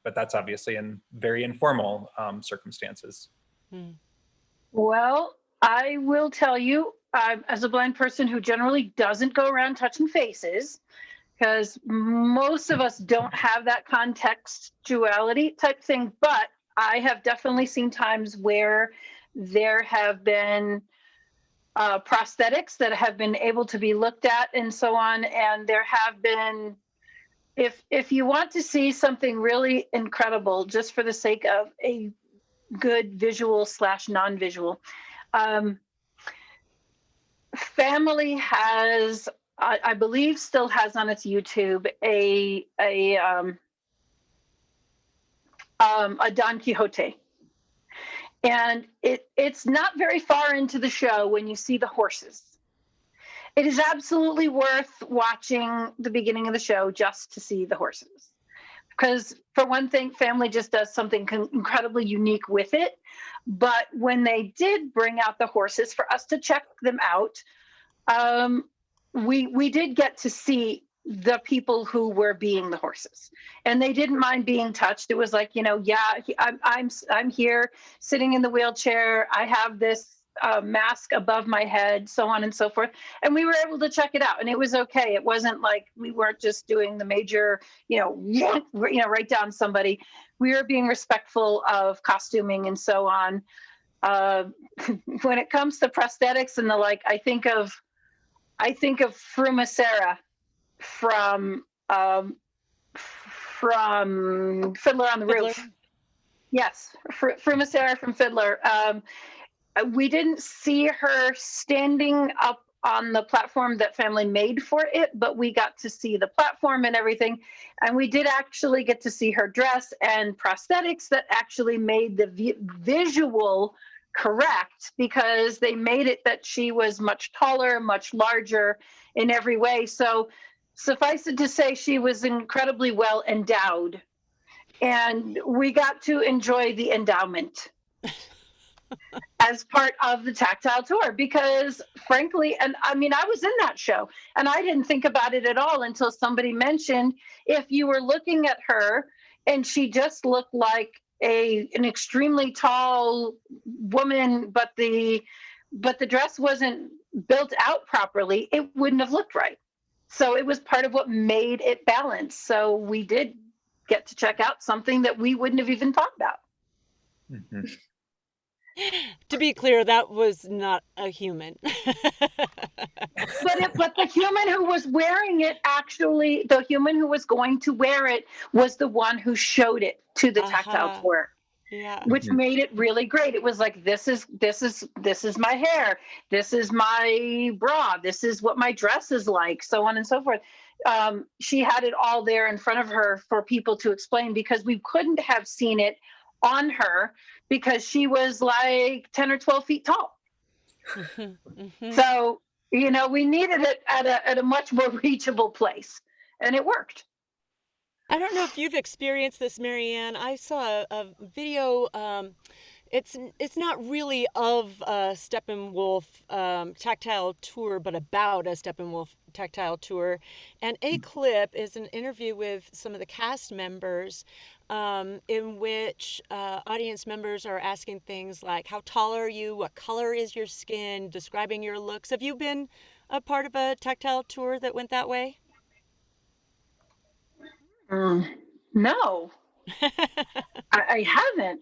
But that's obviously in very informal circumstances. Well, I will tell you, as a blind person who generally doesn't go around touching faces, because most of us don't have that contextuality type thing, but I have definitely seen times where there have been prosthetics that have been able to be looked at and so on. And there have been, if you want to see something really incredible, just for the sake of a good visual / non-visual, Phamaly has, I believe still has on its YouTube, a Don Quixote. And it's not very far into the show when you see the horses. It is absolutely worth watching the beginning of the show just to see the horses. because for one thing, Phamaly just does something incredibly unique with it. But when they did bring out the horses for us to check them out, we did get to see the people who were being the horses, and they didn't mind being touched. It was like, yeah, I'm here sitting in the wheelchair. I have this mask above my head, so on and so forth. And we were able to check it out, and it was okay. It wasn't like we weren't just doing the major, right down somebody. We were being respectful of costuming and so on. When it comes to prosthetics and the like, I think of Frumacera from Fiddler on the Roof. Yes, Frumacera from Fiddler. We didn't see her standing up on the platform that Phamaly made for it, but we got to see the platform and everything. And we did actually get to see her dress and prosthetics that actually made the visual correct, because they made it that she was much taller, much larger in every way. So suffice it to say, she was incredibly well endowed, and we got to enjoy the endowment as part of the Tactile tour, because frankly, and I mean, I was in that show and I didn't think about it at all until somebody mentioned, if you were looking at her and she just looked like an extremely tall woman, but the dress wasn't built out properly, it wouldn't have looked right. So it was part of what made it balanced. So we did get to check out something that we wouldn't have even thought about. Mm-hmm. To be clear, that was not a human. But the human who was wearing it, actually, the human who was going to wear it was the one who showed it to the Tactile tour. Yeah. Which made it really great. It was like, this is my hair, this is my bra, this is what my dress is like, so on and so forth. She had it all there in front of her for people to explain, because we couldn't have seen it on her because she was like 10 or 12 feet tall. So, we needed it at a much more reachable place, and it worked. I don't know if you've experienced this, Maryann. I saw a video. It's not really of a Steppenwolf Tactile tour, but about a Steppenwolf Tactile tour. And a clip is an interview with some of the cast members, in which audience members are asking things like, how tall are you? What color is your skin? Describing your looks. Have you been a part of a Tactile tour that went that way? No, I haven't.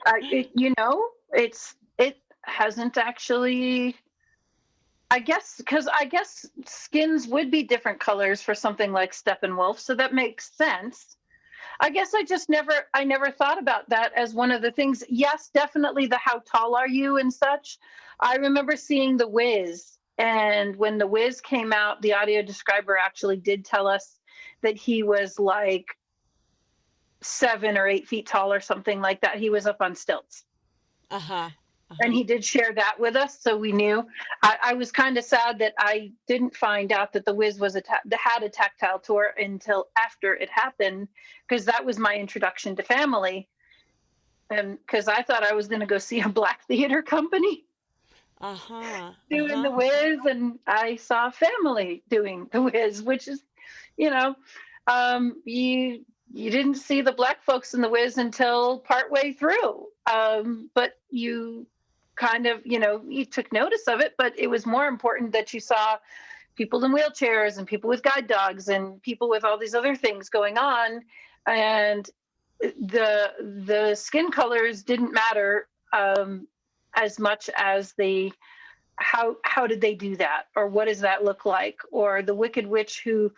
It hasn't actually. I guess skins would be different colors for something like Steppenwolf, so that makes sense. I guess I never thought about that as one of the things. Yes, definitely the how tall are you and such. I remember seeing The Wiz, and when The Wiz came out, the audio describer actually did tell us that he was like 7 or 8 feet tall or something like that. He was up on stilts. And he did share that with us, so we knew. I was kind of sad that I didn't find out that The Wiz had a Tactile tour until after it happened, because that was my introduction to Phamaly. And because I thought I was going to go see a black theater company doing The Wiz, and I saw Phamaly doing The Wiz, which is, you didn't see the black folks in The Wiz until partway through, but you kind of, you took notice of it, but it was more important that you saw people in wheelchairs and people with guide dogs and people with all these other things going on. And the skin colors didn't matter as much as how did they do that, or what does that look like, or the Wicked Witch who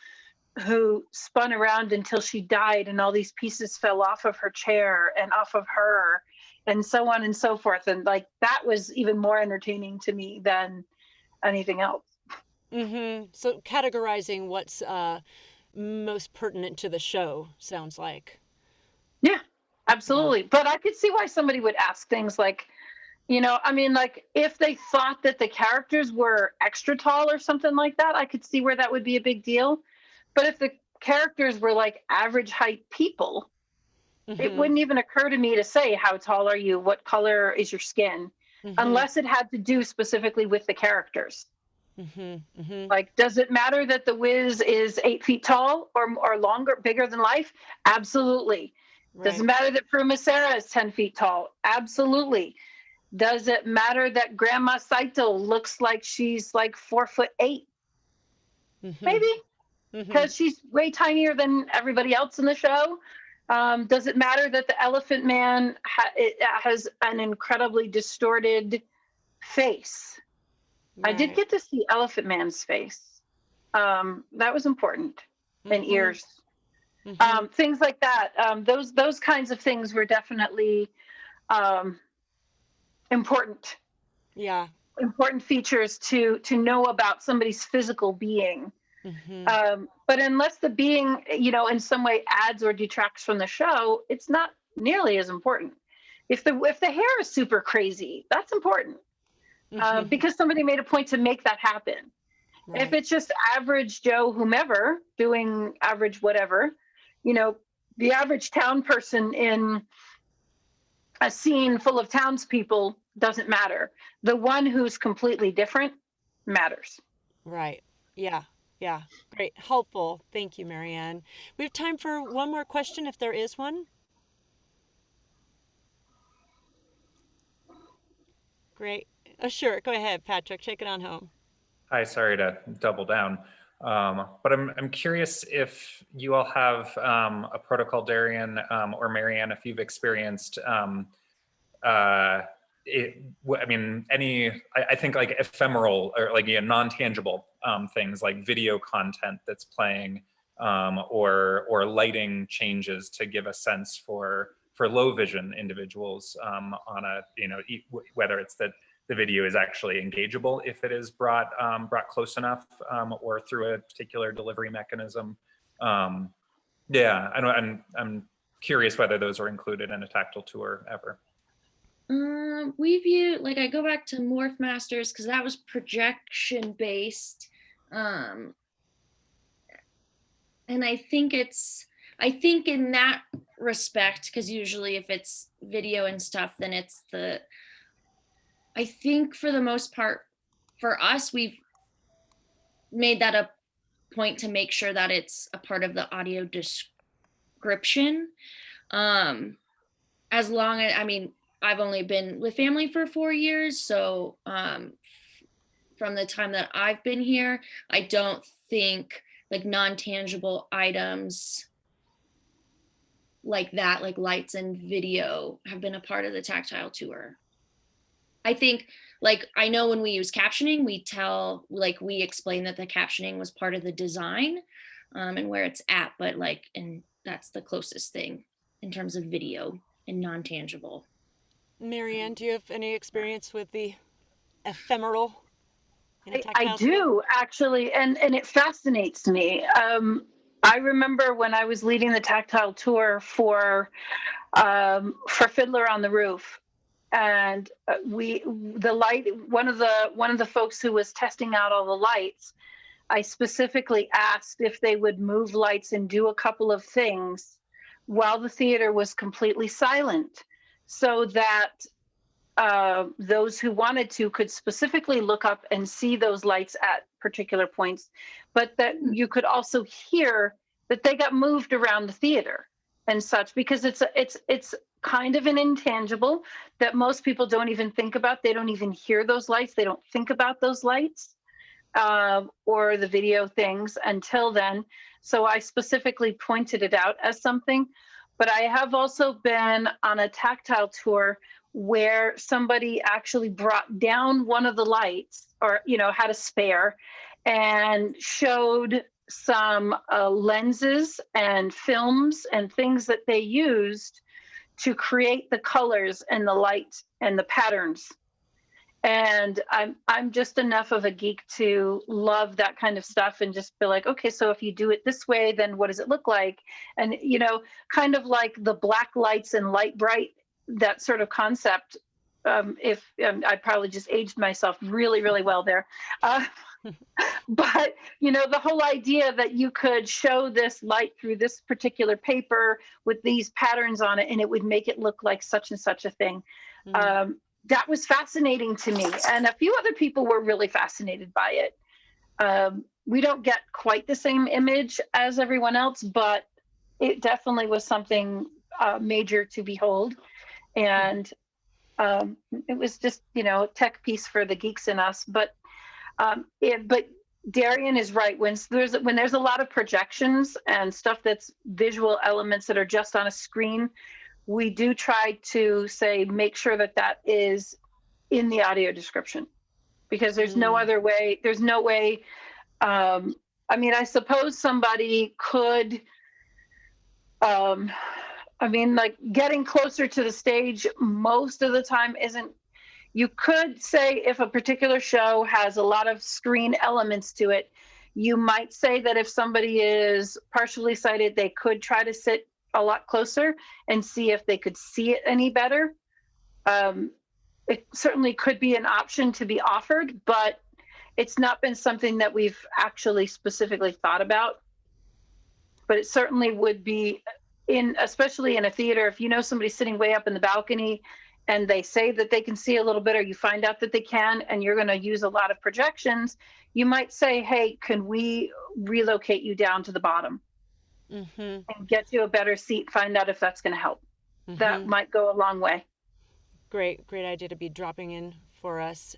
spun around until she died and all these pieces fell off of her chair and off of her, and so on and so forth. And like, that was even more entertaining to me than anything else. So categorizing what's most pertinent to the show, sounds like. Yeah, absolutely. Yeah. But I could see why somebody would ask things like, like if they thought that the characters were extra tall or something like that, I could see where that would be a big deal. But if the characters were like average height people, it Mhm. wouldn't even occur to me to say, how tall are you? What color is your skin? Mhm. Unless it had to do specifically with the characters. Mhm. Mhm. Like, does it matter that the Wiz is 8 feet tall or longer, bigger than life? Absolutely. Does it Right. matter that Pruma is 10 feet tall? Absolutely. Does it matter that Grandma Saito looks like she's like 4'8"? Mhm. Maybe, Mhm. because she's way tinier than everybody else in the show. Does it matter that the Elephant Man it has an incredibly distorted face? I did Right. get to see Elephant Man's face. That was important. And Mhm. ears. Mhm. Things like that. Those kinds of things were definitely um, important Yeah. important features to know about somebody's physical being. Mhm. But unless the being, in some way adds or detracts from the show, it's not nearly as important. If the hair is super crazy, that's important, Mhm. because somebody made a point to make that happen. If Right. it's just average Joe, whomever doing average whatever, you know, the average town person in a scene full of townspeople doesn't matter. The one who's completely different matters. Right. Yeah. Yeah. Great. Helpful. Thank you, Maryann. We have time for one more question if there is one. Great. Sure. Go ahead, Patrick. Take it on home. Hi, sorry to double down. But I'm curious if you all have a protocol, Darion or Maryann, if you've experienced uh, I mean, I think like ephemeral or like non-tangible things like video content that's playing, or lighting changes to give a sense for low vision individuals, on a, whether it's that the video is actually engageable if it is brought close enough, or through a particular delivery mechanism. Um, yeah, I know I'm curious whether those are included in a tactile tour ever. We view, like, I go back to Morph Masters because that was projection based. Um, and I think in that respect, because usually if it's video and stuff, then I think for the most part, for us, we've made that a point to make sure that it's a part of the audio description. Um, as long as, I mean, I've only been with Phamaly for 4 years, so from the time that I've been here, I don't think like non-tangible items like that, like lights and video, have been a part of the tactile tour. I think, like, I know when we use captioning, we explain that the captioning was part of the design, and where it's at, but like, and that's the closest thing in terms of video and non-tangible. Maryann, do you have any experience with the ephemeral in a I tactile tour? do actually, and it fascinates me. I remember when I was leading the tactile tour for Fiddler on the Roof, and the light, one of the folks who was testing out all the lights, I specifically asked if they would move lights and do a couple of things while the theater was completely silent, so that those who wanted to could specifically look up and see those lights at particular points, but that you could also hear that they got moved around the theater and such, because it's kind of an intangible that most people don't even think about. They don't even hear those lights. They don't think about those lights, or the video things until then. So I specifically pointed it out as something. But I have also been on a tactile tour where somebody actually brought down one of the lights, or had a spare, and showed some lenses and films and things that they used to create the colors and the light and the patterns. And I'm just enough of a geek to love that kind of stuff and just be like, okay, so if you do it this way, then what does it look like? And kind of like the black lights and light bright, that sort of concept. If I probably just aged myself really, really well there. But, the whole idea that you could show this light through this particular paper with these patterns on it and it would make it look like such and such a thing. That was fascinating to me. And a few other people were really fascinated by it. We don't get quite the same image as everyone else, but it definitely was something major to behold. And it was just, a tech piece for the geeks in us. But Darion is right. When there's a lot of projections and stuff that's visual elements that are just on a screen, we do try to say, make sure that is in the audio description, because there's no other way. There's no way. I suppose somebody could, like getting closer to the stage most of the time isn't. You could say if a particular show has a lot of screen elements to it, you might say that if somebody is partially sighted, they could try to sit a lot closer and see if they could see it any better. It certainly could be an option to be offered, but it's not been something that we've actually specifically thought about. But it certainly would be, especially in a theater, if somebody's sitting way up in the balcony and they say that they can see a little bit, or you find out that they can, and you're going to use a lot of projections, you might say, hey, can we relocate you down to the bottom and get you a better seat, find out if that's going to help. That might go a long way. Great idea to be dropping in for us.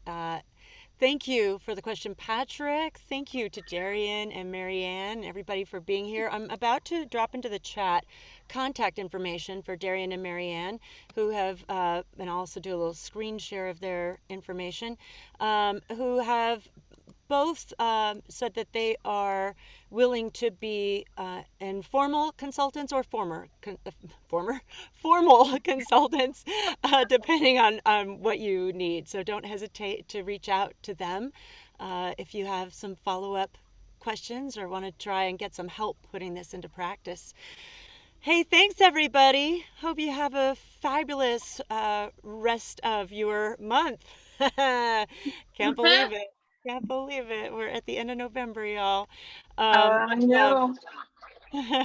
Thank you for the question, Patrick. Thank you to Darion and Maryann, everybody, for being here. I'm about to drop into the chat contact information for Darion and Maryann, who have, and I'll also do a little screen share of their information, who have both said that they are willing to be informal consultants or formal consultants, depending on what you need. So don't hesitate to reach out to them if you have some follow-up questions or want to try and get some help putting this into practice. Hey, thanks everybody. Hope you have a fabulous rest of your month. Can't believe it. Can't believe it. We're at the end of November, y'all. I Much love. know.